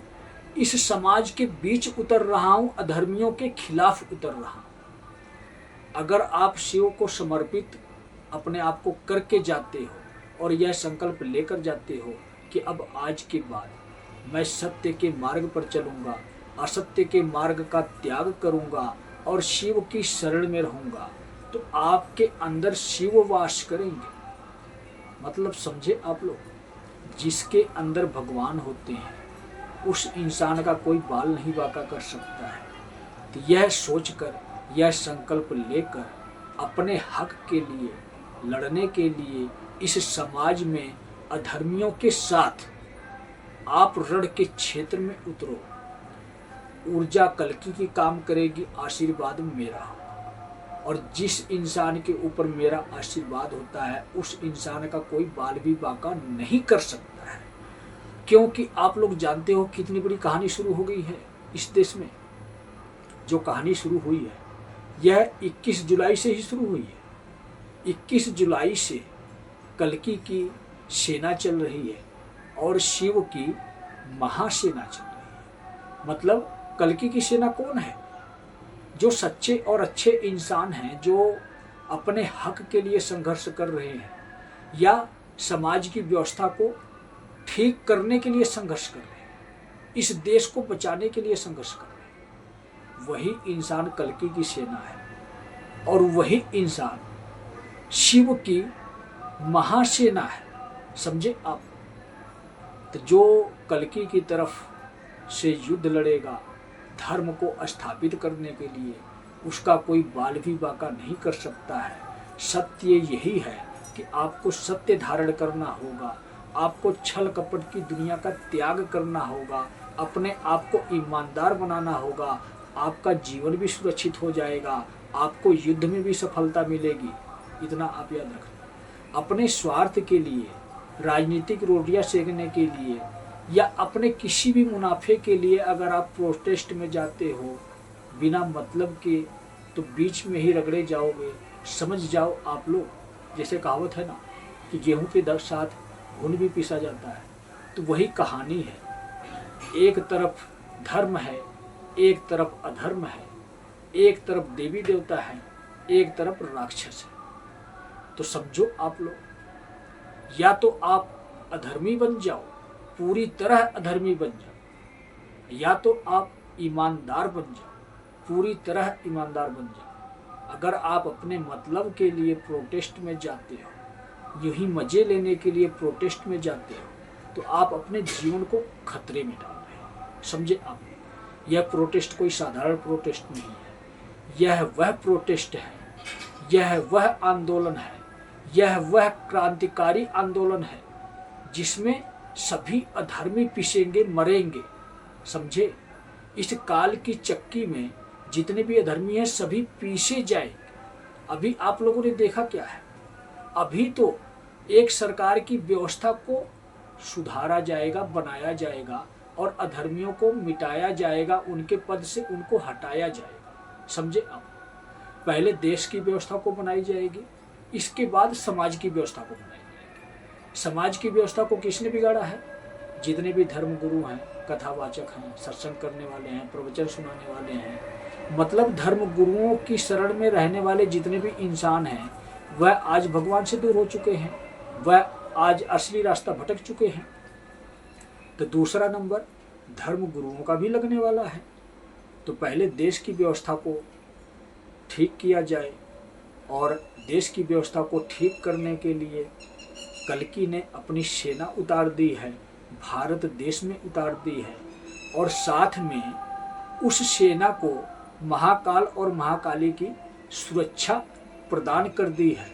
Speaker 1: इस समाज के बीच उतर रहा हूँ, अधर्मियों के खिलाफ उतर रहा हूँ। अगर आप शिव को समर्पित अपने आप को करके जाते हो और यह संकल्प लेकर जाते हो कि अब आज के बाद मैं सत्य के मार्ग पर चलूँगा, असत्य के मार्ग का त्याग करूँगा और शिव की शरण में रहूँगा, तो आपके अंदर शिव वास करेंगे। मतलब समझे आप लोग, जिसके अंदर भगवान होते हैं उस इंसान का कोई बाल नहीं बांका कर सकता है। तो यह सोचकर, यह संकल्प लेकर अपने हक के लिए लड़ने के लिए इस समाज में अधर्मियों के साथ आप रण के क्षेत्र में उतरो। ऊर्जा कल्कि की काम करेगी, आशीर्वाद मेरा होगा। और जिस इंसान के ऊपर मेरा आशीर्वाद होता है उस इंसान का कोई बाल भी बांका नहीं कर सकता है। क्योंकि आप लोग जानते हो कितनी बड़ी कहानी शुरू हो गई है इस देश में। जो कहानी शुरू हुई है यह 21 जुलाई से ही शुरू हुई है। 21 जुलाई से कल्कि की सेना चल रही है और शिव की महासेना चल रही है। मतलब कल्कि की सेना कौन है? जो सच्चे और अच्छे इंसान हैं, जो अपने हक के लिए संघर्ष कर रहे हैं या समाज की व्यवस्था को ठीक करने के लिए संघर्ष कर रहे हैं, इस देश को बचाने के लिए संघर्ष कर रहे हैं, वही इंसान कल्कि की सेना है और वही इंसान शिव की महासेना है। समझे आप? तो जो कल्कि की तरफ से युद्ध लड़ेगा धर्म को स्थापित करने के लिए, उसका कोई बाल भी बांका नहीं कर सकता है। सत्य यही है कि आपको सत्य धारण करना होगा, आपको छल कपट की दुनिया का त्याग करना होगा, अपने आप को ईमानदार बनाना होगा, आपका जीवन भी सुरक्षित हो जाएगा, आपको युद्ध में भी सफलता मिलेगी। इतना आप याद रखना। अपने स्वार्थ के लिए, राजनीतिक रोटियां सेकने के लिए या अपने किसी भी मुनाफे के लिए अगर आप प्रोटेस्ट में जाते हो बिना मतलब के, तो बीच में ही रगड़े जाओगे। समझ जाओ आप लोग, जैसे कहावत है ना कि गेहूं के साथ घुन भी पीसा जाता है, तो वही कहानी है। एक तरफ धर्म है, एक तरफ अधर्म है, एक तरफ देवी देवता है, एक तरफ राक्षस है। तो समझो आप लोग, या तो आप अधर्मी बन जाओ, पूरी तरह अधर्मी बन जाओ, या तो आप ईमानदार बन जाओ, पूरी तरह ईमानदार बन जाओ। अगर आप अपने मतलब के लिए प्रोटेस्ट में जाते हो, यूं ही मजे लेने के लिए प्रोटेस्ट में जाते हो, तो आप अपने जीवन को खतरे में डाल रहे हैं। समझे आप? यह प्रोटेस्ट कोई साधारण प्रोटेस्ट नहीं है, यह वह प्रोटेस्ट है, यह वह आंदोलन है, यह वह क्रांतिकारी आंदोलन है जिसमें सभी अधर्मी पिसेंगे, मरेंगे। समझे? इस काल की चक्की में जितने भी अधर्मी हैं सभी पीसे जाएंगे। अभी आप लोगों ने देखा क्या है? अभी तो एक सरकार की व्यवस्था को सुधारा जाएगा, बनाया जाएगा और अधर्मियों को मिटाया जाएगा, उनके पद से उनको हटाया जाएगा। समझे आप? पहले देश की व्यवस्था को बनाई जाएगी, इसके बाद समाज की व्यवस्था को बनाई जाएगी। समाज की व्यवस्था को किसने बिगाड़ा है? जितने भी धर्म गुरु हैं, कथावाचक हैं, सत्संग करने वाले हैं, प्रवचन सुनाने वाले हैं, मतलब धर्म गुरुओं की शरण में रहने वाले जितने भी इंसान हैं, वह आज भगवान से दूर हो चुके हैं, वह आज असली रास्ता भटक चुके हैं। तो दूसरा नंबर धर्म गुरुओं का भी लगने वाला है। तो पहले देश की व्यवस्था को ठीक किया जाए, और देश की व्यवस्था को ठीक करने के लिए कल्कि ने अपनी सेना उतार दी है, भारत देश में उतार दी है, और साथ में उस सेना को महाकाल और महाकाली की सुरक्षा प्रदान कर दी है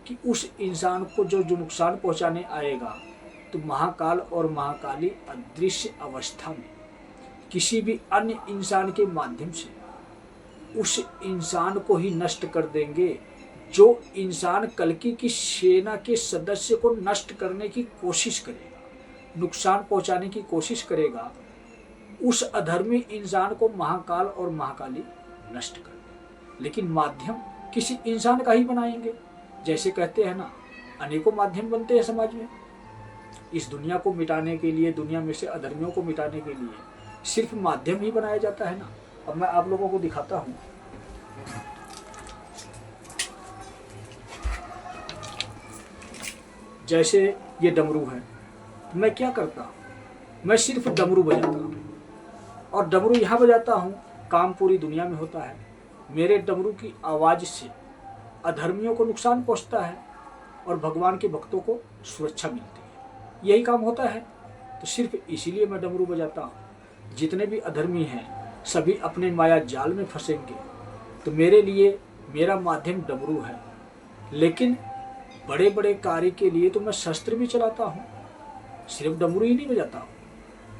Speaker 1: कि उस इंसान को जो नुकसान पहुंचाने आएगा, तो महाकाल और महाकाली अदृश्य अवस्था में किसी भी अन्य इंसान के माध्यम से उस इंसान को ही नष्ट कर देंगे। जो इंसान कल्कि की सेना के सदस्य को नष्ट करने की कोशिश करेगा, नुकसान पहुंचाने की कोशिश करेगा, उस अधर्मी इंसान को महाकाल और महाकाली नष्ट कर देंगे। लेकिन माध्यम किसी इंसान का ही बनाएंगे। जैसे कहते हैं ना, अनेकों माध्यम बनते हैं समाज में। इस दुनिया को मिटाने के लिए, दुनिया में से अधर्मियों को मिटाने के लिए सिर्फ माध्यम ही बनाया जाता है ना। अब मैं आप लोगों को दिखाता हूँ। जैसे ये डमरू है, तो मैं क्या करता हूँ? मैं सिर्फ डमरू बजाता हूँ, और डमरू यहाँ बजाता हूँ, काम पूरी दुनिया में होता है। मेरे डमरू की आवाज़ से अधर्मियों को नुकसान पहुँचता है और भगवान के भक्तों को सुरक्षा मिलती है। यही काम होता है। तो सिर्फ इसीलिए मैं डमरू बजाता हूँ। जितने भी अधर्मी हैं सभी अपने माया जाल में फंसेंगे। तो मेरे लिए मेरा माध्यम डमरू है, लेकिन बड़े बड़े कार्य के लिए तो मैं शस्त्र भी चलाता हूँ, सिर्फ डमरू ही नहीं बजाता हूँ।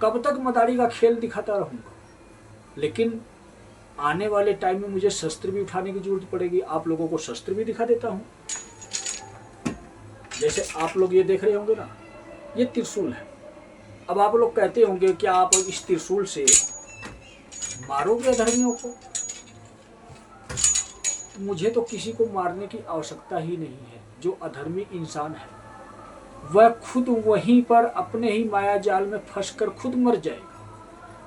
Speaker 1: कब तक मदारी का खेल दिखाता रहूँगा? लेकिन आने वाले टाइम में मुझे शस्त्र भी उठाने की जरूरत पड़ेगी। आप लोगों को शस्त्र भी दिखा देता हूँ। जैसे आप लोग ये देख रहे होंगे ना, ये त्रिशूल है। अब आप लोग कहते होंगे क्या आप इस त्रिशूल से मारोगे अधर्मियों को? तो मुझे तो किसी को मारने की आवश्यकता ही नहीं है। जो अधर्मी इंसान है वह खुद वहीं पर अपने ही माया जाल में फंसकर खुद मर जाएगा।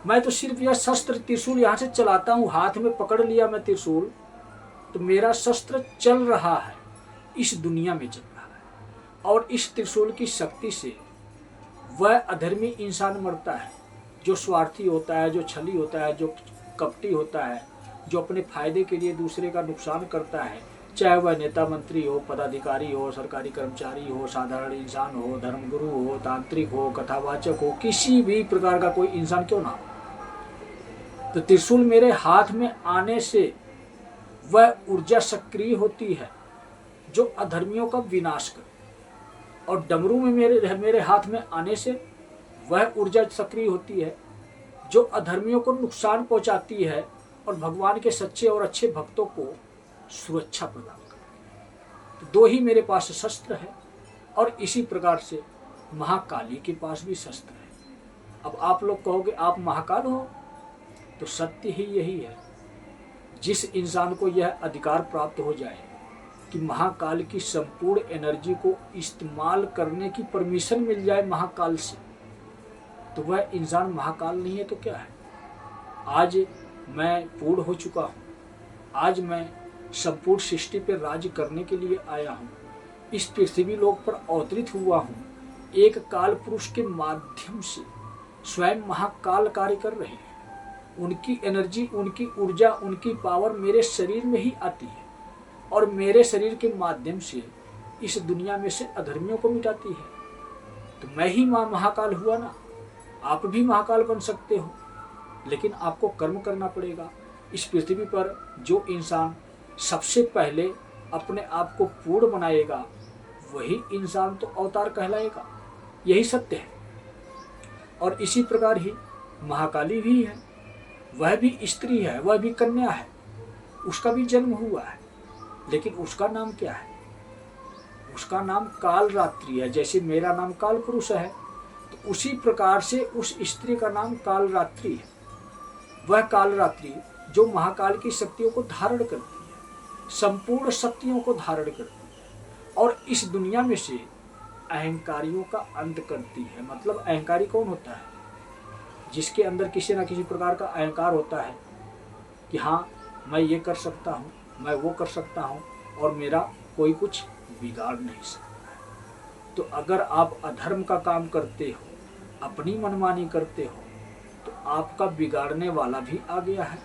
Speaker 1: मैं तो सिर्फ यह शस्त्र त्रिशूल यहाँ से चलाता हूँ, हाथ में पकड़ लिया मैं त्रिशूल, तो मेरा शस्त्र चल रहा है, इस दुनिया में चल रहा है। और इस त्रिशूल की शक्ति से वह अधर्मी इंसान मरता है, जो स्वार्थी होता है, जो छली होता है, जो कपटी होता है, जो अपने फायदे के लिए दूसरे का नुकसान करता है, चाहे वह नेता मंत्री हो, पदाधिकारी हो, सरकारी कर्मचारी हो, साधारण इंसान हो, धर्मगुरु हो, तांत्रिक हो, कथावाचक हो, किसी भी प्रकार का कोई इंसान क्यों ना हो। तो त्रिशूल मेरे हाथ में आने से वह ऊर्जा सक्रिय होती है जो अधर्मियों का विनाश करे, और डमरू में मेरे हाथ में आने से वह ऊर्जा सक्रिय होती है जो अधर्मियों को नुकसान पहुंचाती है और भगवान के सच्चे और अच्छे भक्तों को सुरक्षा प्रदान करती है। तो दो ही मेरे पास शस्त्र है, और इसी प्रकार से महाकाली के पास भी शस्त्र है। अब आप लोग कहोगे आप महाकाल हो, तो सत्य ही यही है। जिस इंसान को यह अधिकार प्राप्त हो जाए कि महाकाल की संपूर्ण एनर्जी को इस्तेमाल करने की परमिशन मिल जाए महाकाल से, तो वह इंसान महाकाल नहीं है तो क्या है। आज मैं पूर्ण हो चुका हूँ, आज मैं संपूर्ण सृष्टि पर राज्य करने के लिए आया हूँ, इस पृथ्वी लोक पर अवतरित हुआ हूँ। एक काल पुरुष के माध्यम से स्वयं महाकाल कार्य कर रहे हैं। उनकी एनर्जी, उनकी ऊर्जा, उनकी पावर मेरे शरीर में ही आती है, और मेरे शरीर के माध्यम से इस दुनिया में से अधर्मियों को मिटाती है। तो मैं ही महाकाल हुआ ना। आप भी महाकाल बन सकते हो, लेकिन आपको कर्म करना पड़ेगा। इस पृथ्वी पर जो इंसान सबसे पहले अपने आप को पूर्ण बनाएगा, वही इंसान तो अवतार कहलाएगा। यही सत्य है। और इसी प्रकार ही महाकाली भी है, वह भी स्त्री है, वह भी कन्या है, उसका भी जन्म हुआ है, लेकिन उसका नाम क्या है? उसका नाम काल रात्रि है। जैसे मेरा नाम काल पुरुष है, तो उसी प्रकार से उस स्त्री का नाम काल रात्रि है। वह काल रात्रि जो महाकाल की शक्तियों को धारण करती है, संपूर्ण शक्तियों को धारण करती है, और इस दुनिया में से अहंकारियों का अंत करती है। मतलब अहंकारी कौन होता है? जिसके अंदर किसी न किसी प्रकार का अहंकार होता है कि हाँ, मैं ये कर सकता हूँ, मैं वो कर सकता हूँ, और मेरा कोई कुछ बिगाड़ नहीं सकता है। तो अगर आप अधर्म का काम करते हो, अपनी मनमानी करते हो, तो आपका बिगाड़ने वाला भी आ गया है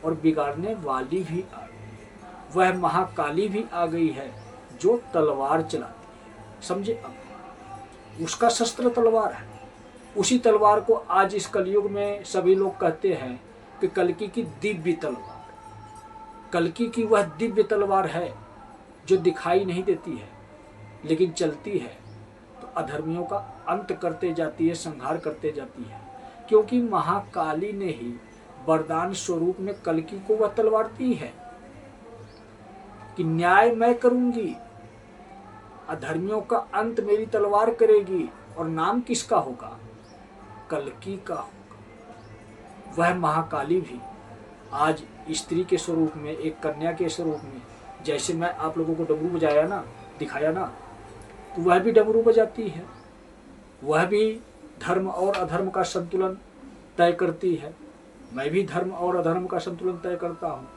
Speaker 1: और बिगाड़ने वाली भी आ गई है। वह महाकाली भी आ गई है जो तलवार चलाती है। समझे? अब उसका शस्त्र तलवार है। उसी तलवार को आज इस कलयुग में सभी लोग कहते हैं कि कल्कि की दिव्य तलवार। कल्कि की वह दिव्य तलवार है जो दिखाई नहीं देती है, लेकिन चलती है तो अधर्मियों का अंत करते जाती है, संहार करते जाती है। क्योंकि महाकाली ने ही वरदान स्वरूप में कल्कि को वह तलवार दी है कि न्याय मैं करूंगी, अधर्मियों का अंत मेरी तलवार करेगी। और नाम किसका होगा? कल्कि का होगा। वह महाकाली भी आज स्त्री के स्वरूप में, एक कन्या के स्वरूप में, जैसे मैं आप लोगों को डमरू बजाया ना, दिखाया ना, तो वह भी डमरू बजाती है। वह भी धर्म और अधर्म का संतुलन तय करती है। मैं भी धर्म और अधर्म का संतुलन तय करता हूँ।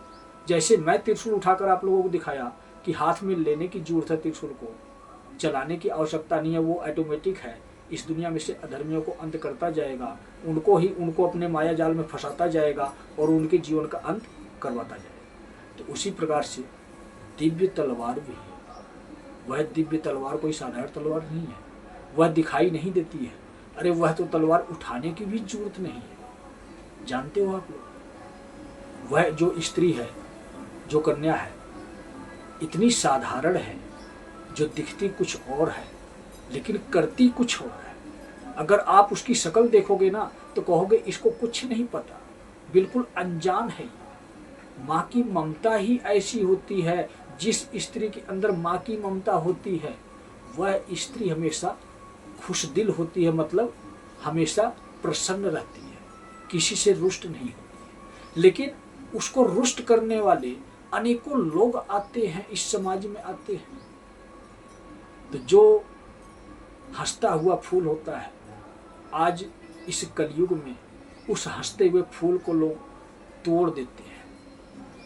Speaker 1: जैसे मैं त्रिशूल उठाकर आप लोगों को दिखाया कि हाथ में लेने की जरूरत है, त्रिशूल को चलाने की आवश्यकता नहीं है, वो ऑटोमेटिक है। इस दुनिया में से अधर्मियों को अंत करता जाएगा, उनको अपने माया जाल में फंसाता जाएगा और उनके जीवन का अंत करवाता जाएगा। तो उसी प्रकार से दिव्य तलवार भी है। वह दिव्य तलवार कोई साधारण तलवार नहीं है, वह दिखाई नहीं देती है। अरे वह तो तलवार उठाने की भी जरूरत नहीं है। जानते हो आप लोग, वह जो स्त्री है, जो कन्या है, इतनी साधारण है, जो दिखती कुछ और है लेकिन करती कुछ और है। अगर आप उसकी शक्ल देखोगे ना, तो कहोगे इसको कुछ नहीं पता, बिल्कुल अनजान है। माँ की ममता ही ऐसी होती है। जिस स्त्री के अंदर माँ की ममता होती है, वह स्त्री हमेशा खुशदिल होती है, मतलब हमेशा प्रसन्न रहती है, किसी से रुष्ट नहीं होती है। लेकिन उसको रुष्ट करने वाले अनेकों लोग आते हैं, इस समाज में आते हैं। तो जो हंसता हुआ फूल होता है। आज इस कलयुग में उस हंसते हुए फूल को लोग तोड़ देते हैं,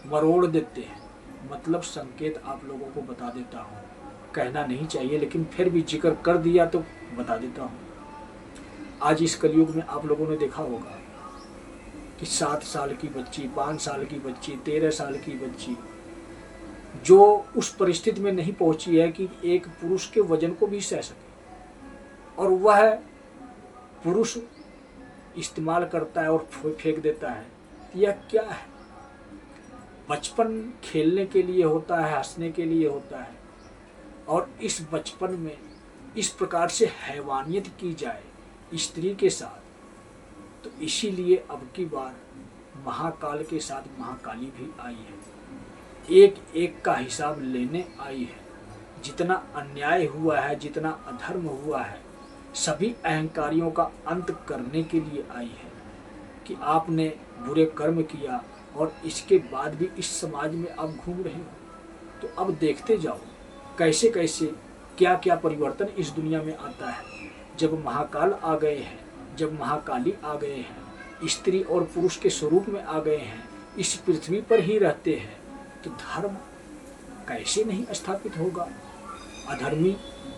Speaker 1: मरोड़ देते हैं। मतलब संकेत आप लोगों को बता देता हूँ, कहना नहीं चाहिए लेकिन फिर भी जिक्र कर दिया तो बता देता हूँ। आज इस कलयुग में आप लोगों ने देखा होगा कि 7 साल की बच्ची, 5 साल की बच्ची, 13 साल की बच्ची जो उस परिस्थिति में नहीं पहुंची है कि एक पुरुष के वजन को भी सह सके, और वह पुरुष इस्तेमाल करता है और फेंक देता है। यह क्या है? बचपन खेलने के लिए होता है, हंसने के लिए होता है, और इस बचपन में इस प्रकार से हैवानियत की जाए स्त्री के साथ, तो इसीलिए अब की बार महाकाल के साथ महाकाली भी आई है, एक एक का हिसाब लेने आई है। जितना अन्याय हुआ है, जितना अधर्म हुआ है, सभी अहंकारियों का अंत करने के लिए आई है कि आपने बुरे कर्म किया और इसके बाद भी इस समाज में आप घूम रहे हो। तो अब देखते जाओ कैसे कैसे क्या क्या परिवर्तन इस दुनिया में आता है। जब महाकाल आ गए हैं, जब महाकाली आ गए हैं, स्त्री और पुरुष के स्वरूप में आ गए हैं, इस पृथ्वी पर ही रहते हैं, तो धर्म कैसे नहीं स्थापित होगा? अधर्मी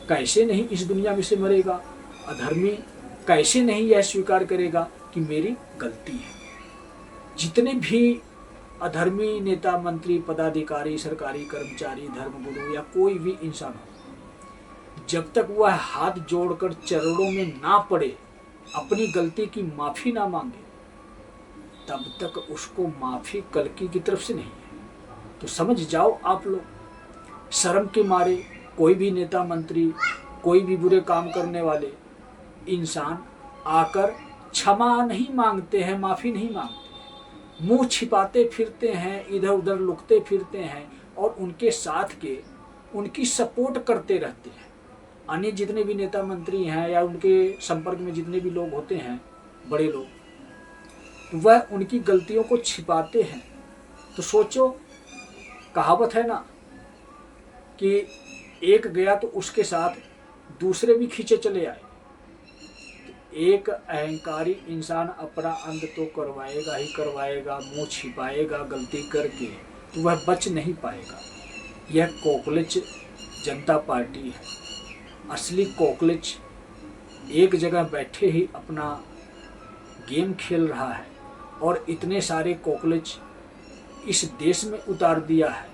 Speaker 1: कैसे नहीं इस दुनिया में से मरेगा? अधर्मी कैसे नहीं यह स्वीकार करेगा कि मेरी गलती है? जितने भी अधर्मी नेता, मंत्री, पदाधिकारी, सरकारी कर्मचारी, धर्मगुरु या कोई भी इंसान हो, जब तक वह हाथ जोड़कर चरणों में ना पड़े, अपनी गलती की माफी ना मांगे, तब तक उसको माफी कल्कि की तरफ से नहीं है। तो समझ जाओ आप लोग, शर्म के मारे कोई भी नेता, मंत्री, कोई भी बुरे काम करने वाले इंसान आकर क्षमा नहीं मांगते हैं, माफी नहीं मांगते, मुंह छिपाते फिरते हैं, इधर उधर लुकते फिरते हैं और उनके साथ के उनकी सपोर्ट करते रहते हैं। अन्य जितने भी नेता मंत्री हैं या उनके संपर्क में जितने भी लोग होते हैं, बड़े लोग, तो वह उनकी गलतियों को छिपाते हैं। तो सोचो, कहावत है ना कि एक गया तो उसके साथ दूसरे भी खींचे चले आए। एक अहंकारी इंसान अपना अंत तो करवाएगा ही करवाएगा, मुंह छिपाएगा गलती करके, तो वह बच नहीं पाएगा। यह कॉकरोच जनता पार्टी है। असली कॉकरोच एक जगह बैठे ही अपना गेम खेल रहा है और इतने सारे कॉकरोच इस देश में उतार दिया है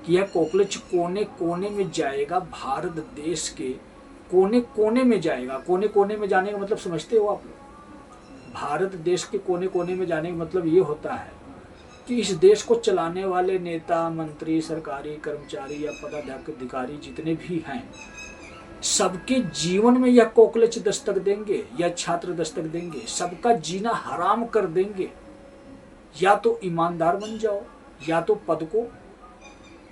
Speaker 1: कि यह कॉकरोच कोने कोने में जाएगा, भारत देश के कोने कोने में जाएगा। कोने कोने में जाने का मतलब समझते हो आप लोग? भारत देश के कोने कोने में जाने का मतलब ये होता है कि इस देश को चलाने वाले नेता, मंत्री, सरकारी कर्मचारी या पदाधिकारी जितने भी हैं, सबके जीवन में यह कॉकरोच दस्तक देंगे या छात्र दस्तक देंगे, सबका जीना हराम कर देंगे। या तो ईमानदार बन जाओ या तो पद को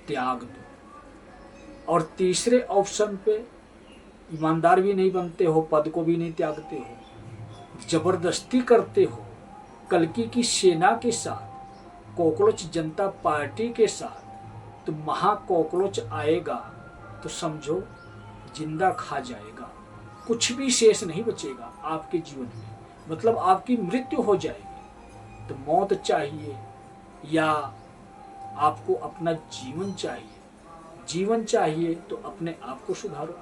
Speaker 1: त्याग दो। और तीसरे ऑप्शन पे ईमानदार भी नहीं बनते हो, पद को भी नहीं त्यागते हो, जबरदस्ती करते हो, कल्कि की सेना के साथ, कॉकरोच जनता पार्टी के साथ, तो महाकॉकरोच आएगा तो समझो जिंदा खा जाएगा, कुछ भी शेष नहीं बचेगा आपके जीवन में, मतलब आपकी मृत्यु हो जाएगी। तो मौत चाहिए या आपको अपना जीवन चाहिए? जीवन चाहिए तो अपने आप को सुधारो,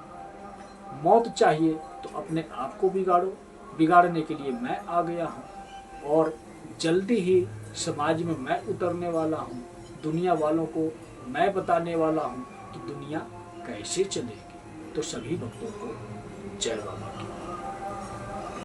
Speaker 1: मौत चाहिए तो अपने आप को बिगाड़ो। बिगाड़ने के लिए मैं आ गया हूँ और जल्दी ही समाज में मैं उतरने वाला हूँ। दुनिया वालों को मैं बताने वाला हूँ कि दुनिया कैसे चलेगी। तो सभी भक्तों को जय बाबा की।